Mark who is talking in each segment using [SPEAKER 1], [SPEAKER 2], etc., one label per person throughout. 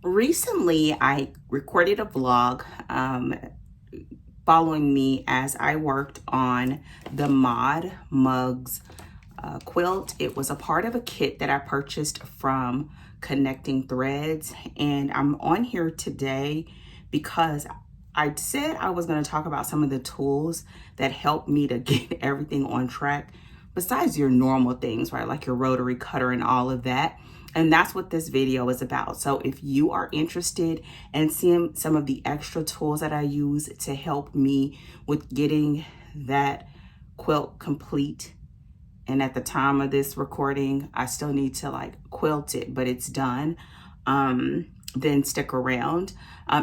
[SPEAKER 1] Recently, I recorded a vlog following me as I worked on the Mod Mugs quilt. It was a part of a kit that I purchased from Connecting Threads, and I'm on here today because I said I was going to talk about some of the tools that help me to get everything on track besides your normal things, right? Like your rotary cutter and all of that. And that's what this video is about. So if you are interested in seeing some of the extra tools that I use to help me with getting that quilt complete, and at the time of this recording, I still need to quilt it, but it's done, then stick around.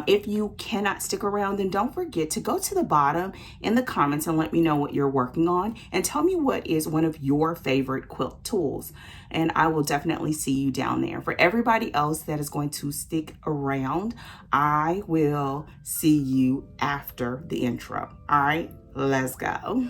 [SPEAKER 1] If you cannot stick around, then don't forget to go to the bottom in the comments and let me know what you're working on and tell me what is one of your favorite quilt tools. And I will definitely see you down there. For everybody else that is going to stick around, I will see you after the intro. All right, let's go.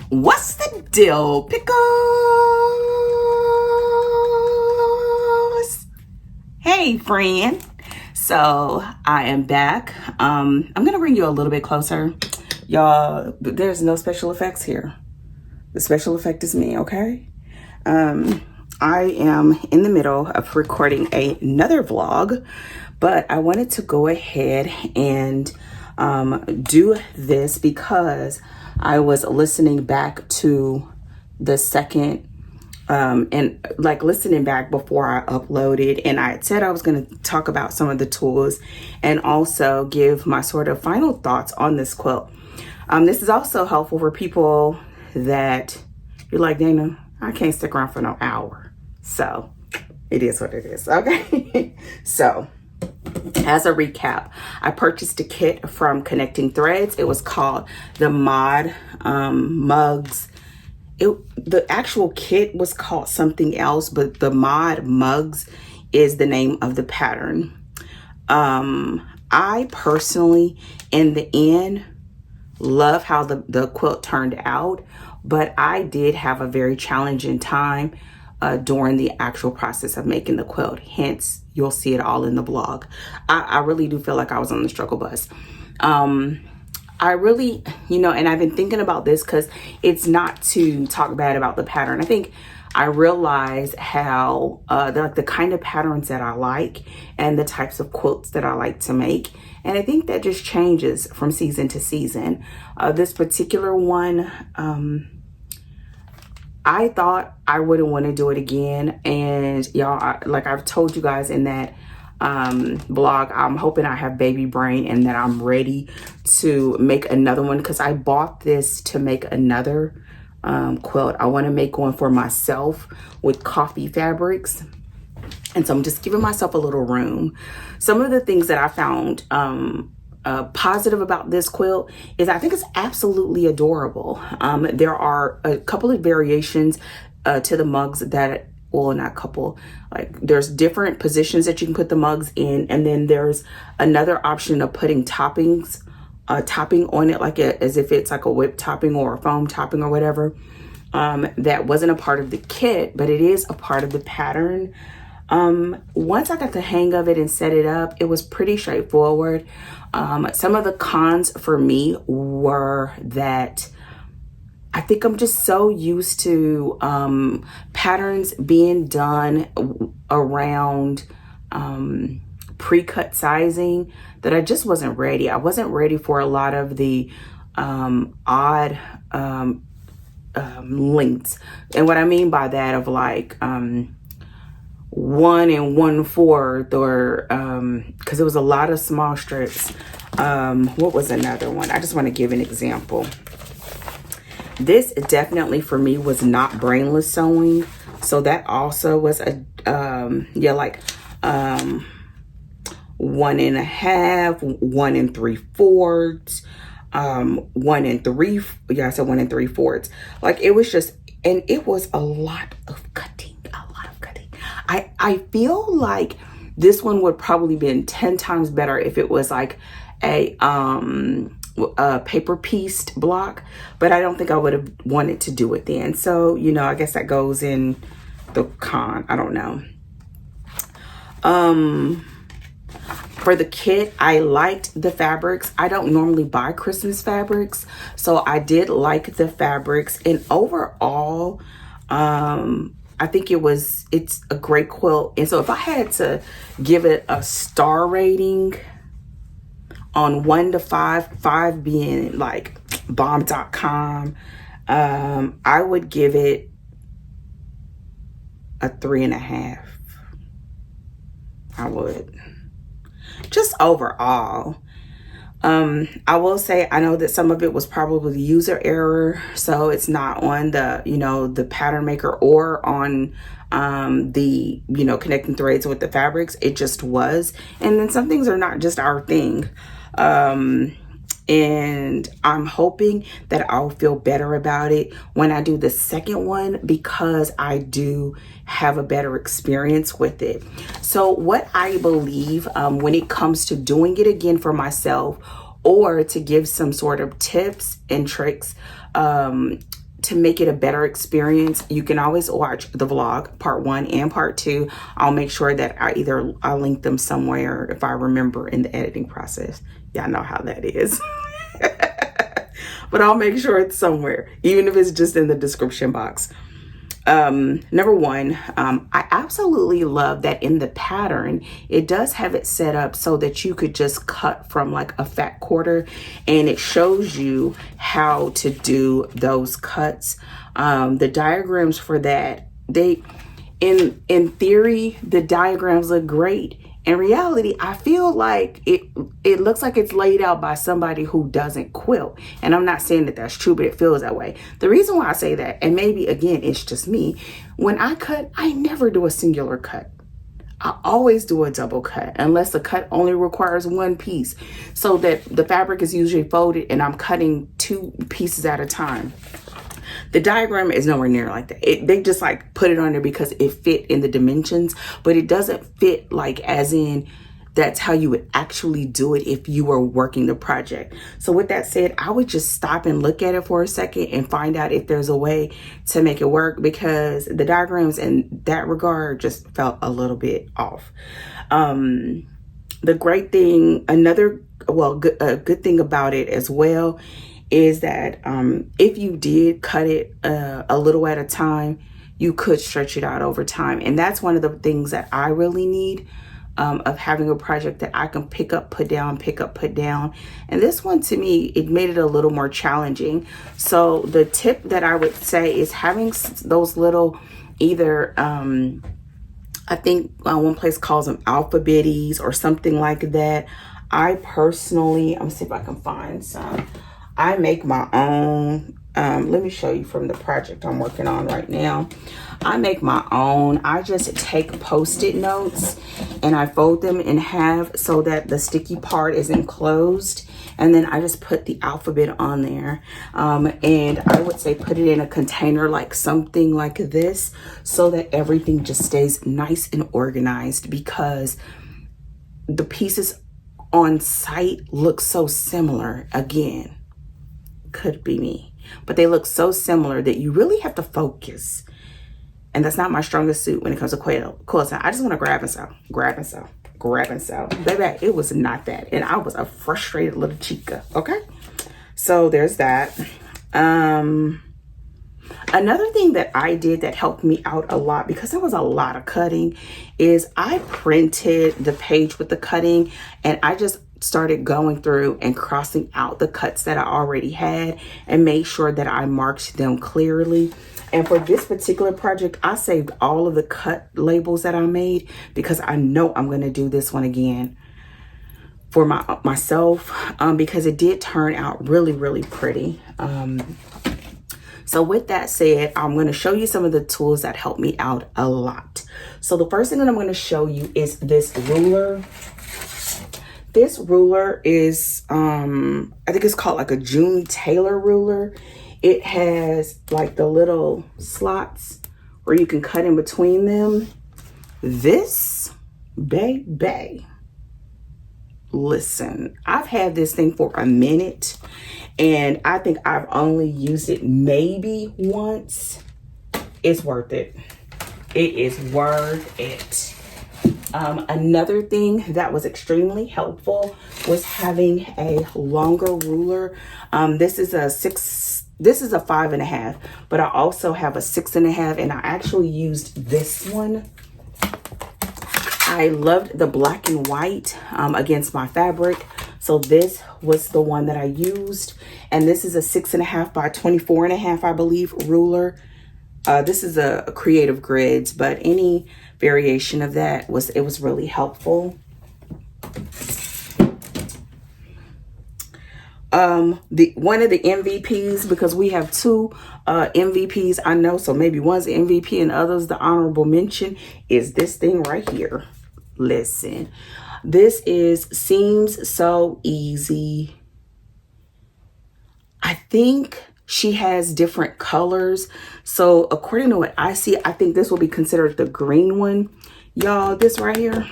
[SPEAKER 1] What's the deal, pickles? Hey, friend. So I am back. I'm gonna bring you a little bit closer. Y'all, there's no special effects here. The special effect is me, okay? I am in the middle of recording another vlog, but I wanted to go ahead and do this because I was listening back to the second and listening back before I uploaded, and I said I was going to talk about some of the tools and also give my sort of final thoughts on this quilt. This is also helpful for people that you're like, Dana, I can't stick around for no hour. So it is what it is. Okay. So as a recap, I purchased a kit from Connecting Threads. It was called the Mod Mugs. The actual kit was called something else, but the Mod Mugs is the name of the pattern. I personally, in the end, love how the quilt turned out, but I did have a very challenging time during the actual process of making the quilt. Hence, you'll see it all in the blog. I really do feel like I was on the struggle bus. I really, and I've been thinking about this because it's not to talk bad about the pattern. I think I realize how the kind of patterns that I like and the types of quilts that I like to make. And I think that just changes from season to season. This particular one, I thought I wouldn't want to do it again. And y'all, like I've told you guys in that blog, I'm hoping I have baby brain and that I'm ready to make another one, because I bought this to make another quilt. I want to make one for myself with coffee fabrics. And so I'm just giving myself a little room. Some of the things that I found positive about this quilt is I think it's absolutely adorable. There are a couple of variations to the mugs that, well, not a couple, there's different positions that you can put the mugs in, and then there's another option of putting topping on it, as if it's like a whip topping or a foam topping or whatever. That wasn't a part of the kit, but it is a part of the pattern. Once I got the hang of it and set it up, it was pretty straightforward. Some of the cons for me were that I think I'm just so used to patterns being done around pre-cut sizing that I just wasn't ready. I wasn't ready for a lot of the odd lengths. And what I mean by that of like 1 1/4 or because it was a lot of small strips. What was another one? I just want to give an example. This definitely for me was not brainless sewing, so that also was a yeah, like 1 1/2, 1 3/4, 1 3, yeah, I said 1 3/4. Like it was just, and it was a lot of cutting, I feel like this one would probably been 10 times better if it was like a paper pieced block, but I don't think I would have wanted to do it then. So, you know, I guess that goes in the con. I don't know. For the kit, I liked the fabrics. I don't normally buy Christmas fabrics, so I did like the fabrics. And overall, I think it's a great quilt. And so if I had to give it a star rating on 1 to 5, 5 being like bomb.com, I would give it a 3.5. I would. Just overall. I will say, I know that some of it was probably user error, so it's not on the, you know, the pattern maker or on the, you know, connecting threads with the fabrics. It just was. And then some things are not just our thing. And I'm hoping that I'll feel better about it when I do the second one, because I do have a better experience with it. So what I believe when it comes to doing it again for myself, or to give some sort of tips and tricks to make it a better experience, you can always watch the vlog, part 1 and part 2. I'll make sure that I'll link them somewhere if I remember in the editing process. Y'all know how that is. But I'll make sure it's somewhere, even if it's just in the description box. Number 1, I absolutely love that in the pattern, it does have it set up so that you could just cut from like a fat quarter, and it shows you how to do those cuts. The diagrams for that, in theory, the diagrams look great. In reality, I feel like it looks like it's laid out by somebody who doesn't quilt. And I'm not saying that that's true, but it feels that way. The reason why I say that, and maybe again, it's just me, when I cut, I never do a singular cut. I always do a double cut, unless the cut only requires 1 piece, so that the fabric is usually folded and I'm cutting 2 pieces at a time. The diagram is nowhere near like that. They just like put it on there because it fit in the dimensions, but it doesn't fit like as in that's how you would actually do it if you were working the project. So with that said, I would just stop and look at it for a second and find out if there's a way to make it work, because the diagrams in that regard just felt a little bit off. The great thing, good thing about it as well is that if you did cut it a little at a time, you could stretch it out over time. And that's one of the things that I really need of having a project that I can pick up, put down, pick up, put down. And this one, to me, it made it a little more challenging. So the tip that I would say is having those little either, I think one place calls them alphabetties or something like that. I personally, I'm gonna see if I can find some. I make my own. Let me show you from the project I'm working on right now. I make my own. I just take Post-it notes and I fold them in half so that the sticky part is enclosed. And then I just put the alphabet on there. And I would say put it in a container like something like this so that everything just stays nice and organized, because the pieces on site look so similar. Again, could be me, but they look so similar that you really have to focus. And that's not my strongest suit when it comes to quilting. I just want to grab and sew, grab and sew, grab and sew. Baby, it was not that. And I was a frustrated little chica, okay? So there's that. Another thing that I did that helped me out a lot, because there was a lot of cutting, is I printed the page with the cutting, and I just started going through and crossing out the cuts that I already had and made sure that I marked them clearly. And for this particular project, I saved all of the cut labels that I made because I know I'm going to do this one again for myself, because it did turn out really, really pretty. So with that said, I'm going to show you some of the tools that help me out a lot. So the first thing that I'm going to show you is this ruler. This ruler is, I think it's called like a June Taylor ruler. It has like the little slots where you can cut in between them. This, baby, listen, I've had this thing for a minute, and I think I've only used it maybe once. It's worth it. It is worth it. Another thing that was extremely helpful was having a longer ruler. This is a 5.5, but I also have a 6.5, and I actually used this one. I loved the black and white against my fabric. So this was the one that I used. And this is a 6.5 by 24.5, I believe, ruler. This is a Creative Grids, but any variation of that was really helpful. One of the MVPs, because we have two MVPs, I know, so maybe one's the MVP and others the honorable mention, is this thing right here. Listen, this is Seams So Easy. I think she has different colors. So according to what I see, I think this will be considered the green one. Y'all, this right here,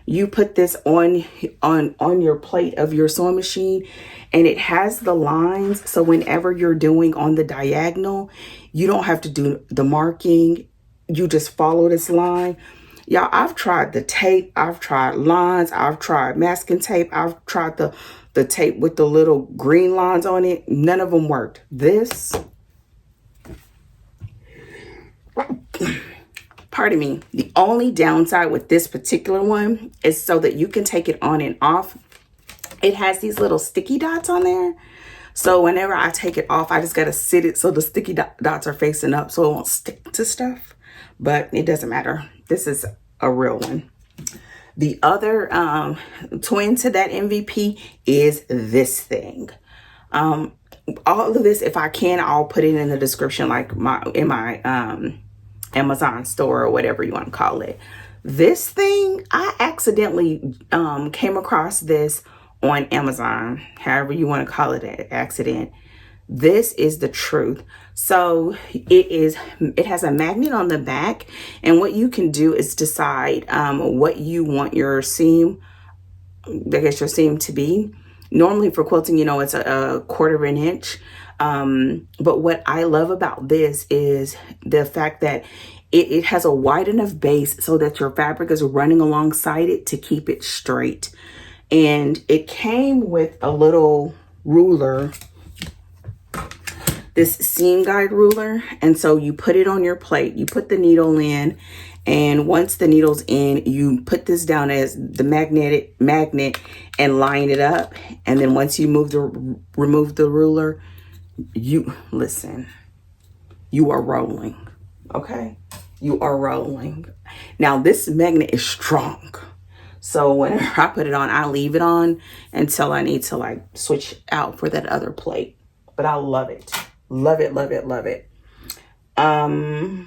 [SPEAKER 1] you put this on your plate of your sewing machine, and it has the lines. So whenever you're doing on the diagonal, you don't have to do the marking. You just follow this line. Y'all, I've tried the tape, I've tried lines, I've tried masking tape, I've tried the tape with the little green lines on it. None of them worked. This, pardon me, the only downside with this particular one is so that you can take it on and off. It has these little sticky dots on there. So whenever I take it off, I just got to sit it so the sticky dots are facing up so it won't stick to stuff. But it doesn't matter. This is a real one. The other twin to that MVP is this thing. All of this, if I can, I'll put it in the description, like in my Amazon store or whatever you want to call it. This thing, I accidentally came across this on Amazon, however you want to call it, an accident. This is the truth. So it has a magnet on the back, and what you can do is decide what you want your seam, I guess your seam to be. Normally for quilting, you know, it's a 1/4 inch. But what I love about this is the fact that it has a wide enough base so that your fabric is running alongside it to keep it straight. And it came with a little ruler, this seam guide ruler. And so you put it on your plate, you put the needle in, and once the needle's in, you put this down as the magnet and line it up. And then once you remove the ruler, listen, you are rolling. Okay, you are rolling. Now this magnet is strong, so whenever I put it on, I leave it on until I need to like switch out for that other plate. But I love it. Love it, love it, love it. I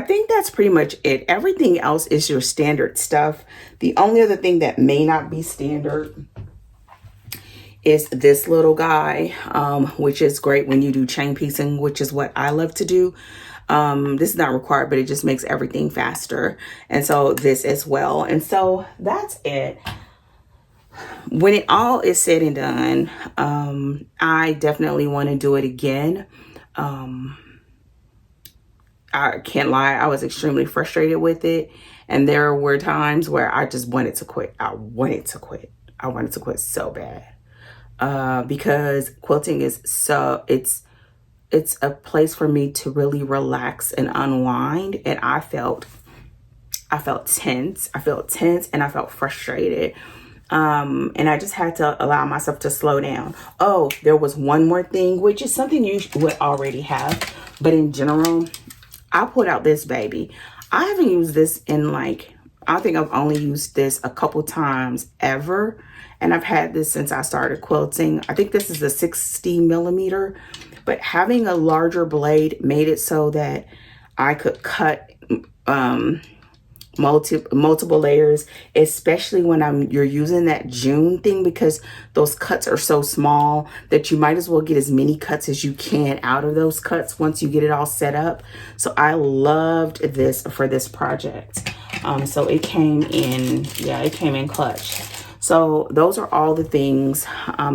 [SPEAKER 1] think that's pretty much it. Everything else is your standard stuff. The only other thing that may not be standard is this little guy, which is great when you do chain piecing, which is what I love to do. This is not required, but it just makes everything faster. And so this as well. And so that's it. When it all is said and done, I definitely want to do it again. I can't lie, I was extremely frustrated with it. And there were times where I just wanted to quit. I wanted to quit so bad. because quilting is it's a place for me to really relax and unwind. And I felt tense. I felt tense and I felt frustrated. And I just had to allow myself to slow down. Oh, there was one more thing, which is something you would already have, but in general, I pulled out this baby. I haven't used this in like, I think I've only used this a couple times ever. And I've had this since I started quilting. I think this is a 60 millimeter, but having a larger blade made it so that I could cut multiple layers, especially when you're using that June thing, because those cuts are so small that you might as well get as many cuts as you can out of those cuts once you get it all set up. So I loved this for this project. So it came in, yeah, it came in clutch. So those are all the things.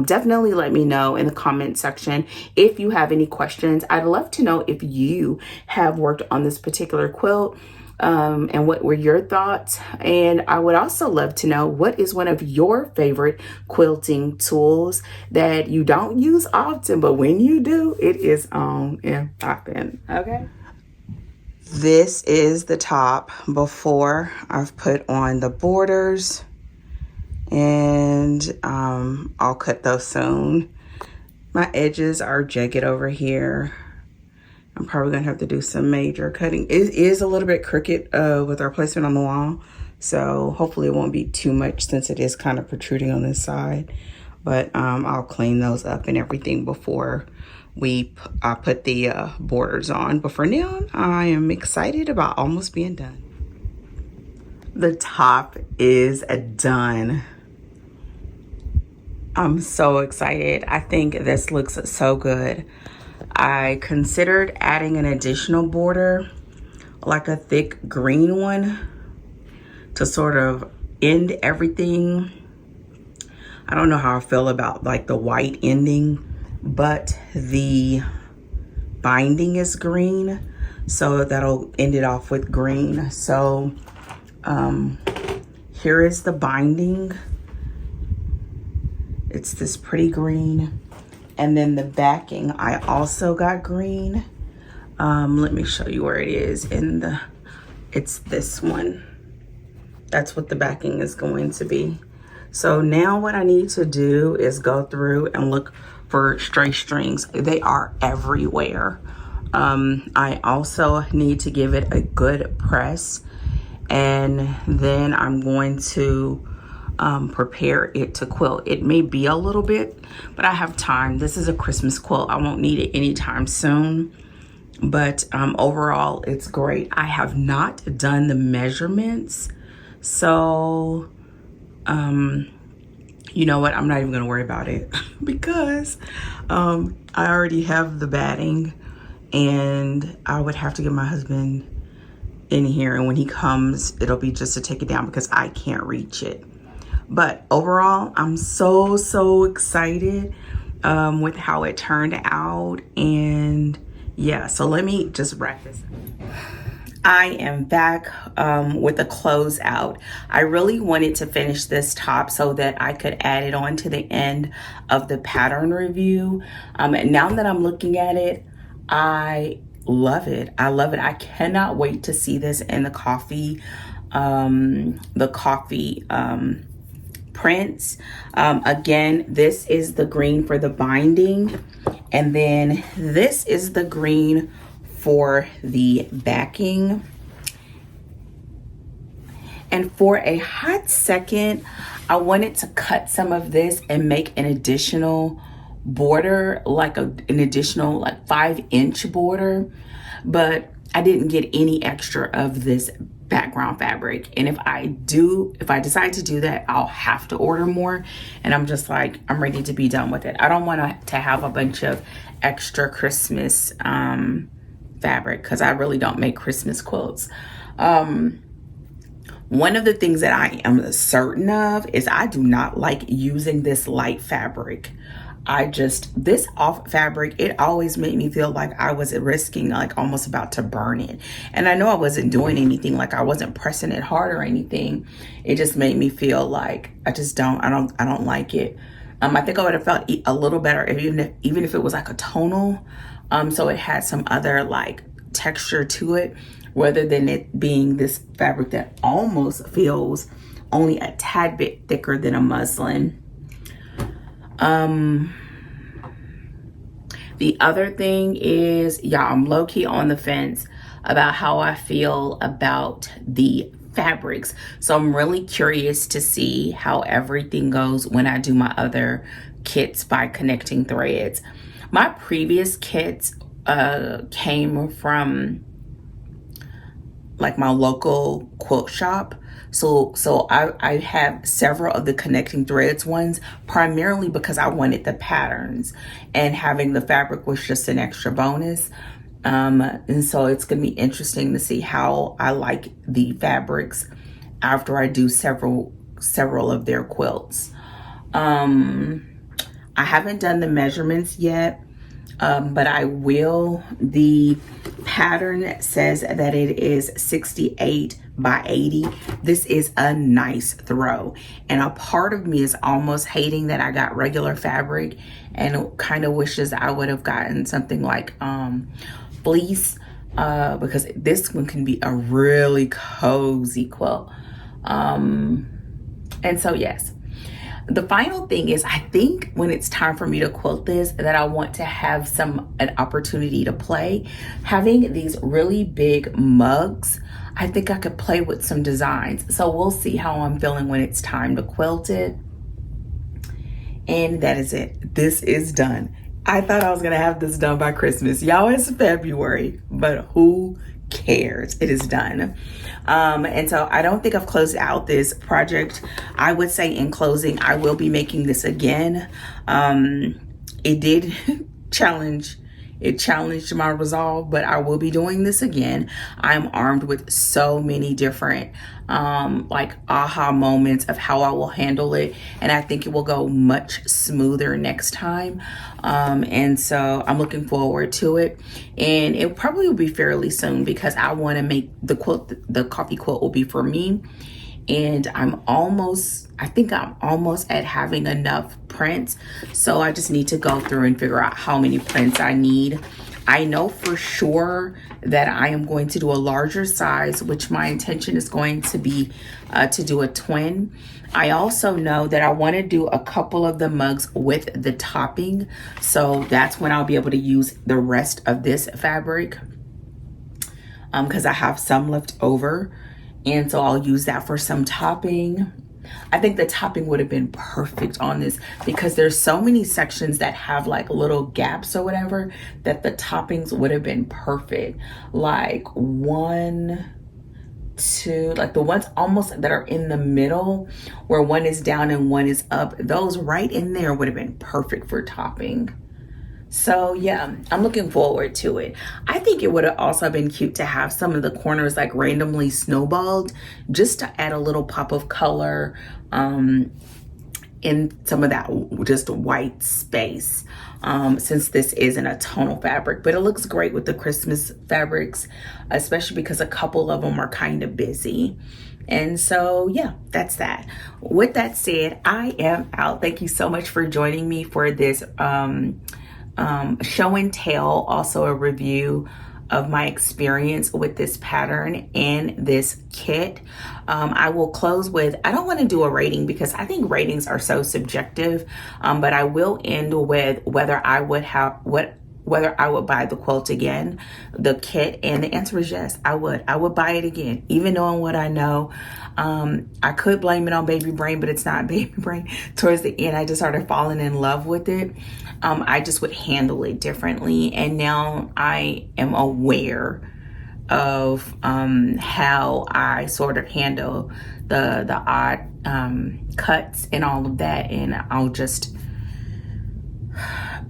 [SPEAKER 1] Definitely let me know in the comment section if you have any questions. I'd love to know if you have worked on this particular quilt, and what were your thoughts. And I would also love to know, what is one of your favorite quilting tools that you don't use often, but when you do, it is on and popping. Okay. This is the top before I've put on the borders, and I'll cut those soon. My edges are jagged over here. I'm probably gonna have to do some major cutting. It is a little bit crooked with our placement on the wall, so hopefully it won't be too much since it is kind of protruding on this side. But I'll clean those up and everything before I put the borders on. But for now, I am excited about almost being done. The top is done. I'm so excited. I think this looks so good. I considered adding an additional border, like a thick green one, to sort of end everything. I don't know how I feel about like the white ending, but the binding is green, so that'll end it off with green. So here is the binding. It's this pretty green. And then the backing, I also got green. Let me show you where it is it's this one. That's what the backing is going to be. So now what I need to do is go through and look for stray strings. They are everywhere. I also need to give it a good press, and then I'm going to prepare it to quilt. It may be a little bit, but I have time. This is a Christmas quilt. I won't need it anytime soon, but overall it's great. I have not done the measurements, so you know what, I'm not even gonna worry about it because I already have the batting, and I would have to get my husband in here, and when he comes it'll be just to take it down because I can't reach it. But overall, I'm so excited with how it turned out. And yeah, so let me just wrap this up. I am back with a closeout. I really wanted to finish this top so that I could add it on to the end of the pattern review. Now that I'm looking at it, I love it. I love it. I cannot wait to see this in the coffee prints. Again, this is the green for the binding, and then this is the green for the backing. And for a hot second, I wanted to cut some of this and make an additional border, like an additional like 5-inch border, but I didn't get any extra of this background fabric. And if I decide to do that, I'll have to order more. And I'm just like, I'm ready to be done with it. I don't want to have a bunch of extra Christmas fabric, because I really don't make Christmas quilts. One of the things that I am certain of is I do not like using this light fabric. This off fabric, it always made me feel like I was risking, like almost about to burn it. And I know I wasn't doing anything, like I wasn't pressing it hard or anything. It just made me feel like I don't like it. I think I would have felt a little better if, even if it was like a tonal. So it had some other like texture to it, rather than it being this fabric that almost feels only a tad bit thicker than a muslin. The other thing is, y'all, I'm low-key on the fence about how I feel about the fabrics. So I'm really curious to see how everything goes when I do my other kits by Connecting Threads. My previous kits came from like my local quilt shop. So I have several of the Connecting Threads ones, primarily because I wanted the patterns, and having the fabric was just an extra bonus. And so it's gonna be interesting to see how I like the fabrics after I do several of their quilts. I haven't done the measurements yet, but I will. The pattern says that it is 68 by 80. This is a nice throw, and a part of me is almost hating that I got regular fabric and kind of wishes I would have gotten something like fleece, because this one can be a really cozy quilt. And so yes, the final thing is, I think when it's time for me to quilt this, that I want to have an opportunity to play. Having these really big mugs, I think I could play with some designs. So we'll see how I'm feeling when it's time to quilt it. And that is it. This is done. I thought I was gonna have this done by Christmas. Y'all, it's February, but who cares? It is done. And so I don't think I've closed out this project. I would say in closing, I will be making this again. It did challenged my resolve, but I will be doing this again. I'm armed with so many different like aha moments of how I will handle it, and I think it will go much smoother next time. And so I'm looking forward to it, and it probably will be fairly soon because I want to make the quilt. The coffee quilt will be for me, and I think I'm almost at having enough prints. So I just need to go through and figure out how many prints I need. I know for sure that I am going to do a larger size, which my intention is going to be to do a twin. I also know that I want to do a couple of the mugs with the topping. So that's when I'll be able to use the rest of this fabric, because I have some left over. And so I'll use that for some topping. I think the topping would have been perfect on this because there's so many sections that have like little gaps or whatever, that the toppings would have been perfect. Like 1, 2, like the ones almost that are in the middle where one is down and one is up, those right in there would have been perfect for topping. So yeah, I'm looking forward to it. I think it would have also been cute to have some of the corners like randomly snowballed, just to add a little pop of color in some of that just white space, since this isn't a tonal fabric. But it looks great with the Christmas fabrics, especially because a couple of them are kind of busy. And so yeah, that's that. With that said, I am out. Thank you so much for joining me for this show and tell, also a review of my experience with this pattern and this kit. I will close with, I don't want to do a rating because I think ratings are so subjective, but I will end with whether I would buy the quilt again, the kit, and the answer is yes, I would buy it again, even knowing what I know. I could blame it on baby brain, but it's not baby brain. Towards the end, I just started falling in love with it. I just would handle it differently, and now I am aware of how I sort of handle the odd cuts and all of that, and I'll just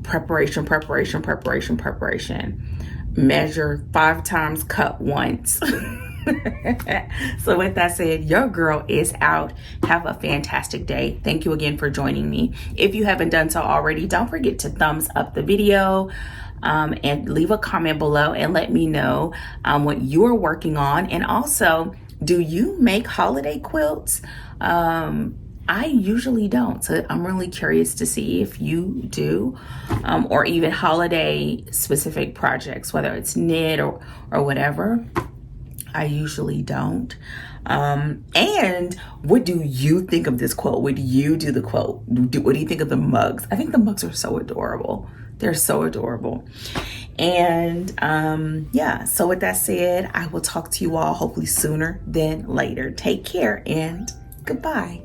[SPEAKER 1] preparation, measure 5 times, cut once. So with that said, your girl is out. Have a fantastic day. Thank you again for joining me. If you haven't done so already, don't forget to thumbs up the video, and leave a comment below and let me know what you're working on. And also, do you make holiday quilts? I usually don't. So I'm really curious to see if you do, or even holiday specific projects, whether it's knit or whatever. I usually don't. And what do you think of this quilt? Would you do the quilt? What do you think of the mugs? I think the mugs are so adorable. They're so adorable. And yeah, so with that said, I will talk to you all hopefully sooner than later. Take care and goodbye.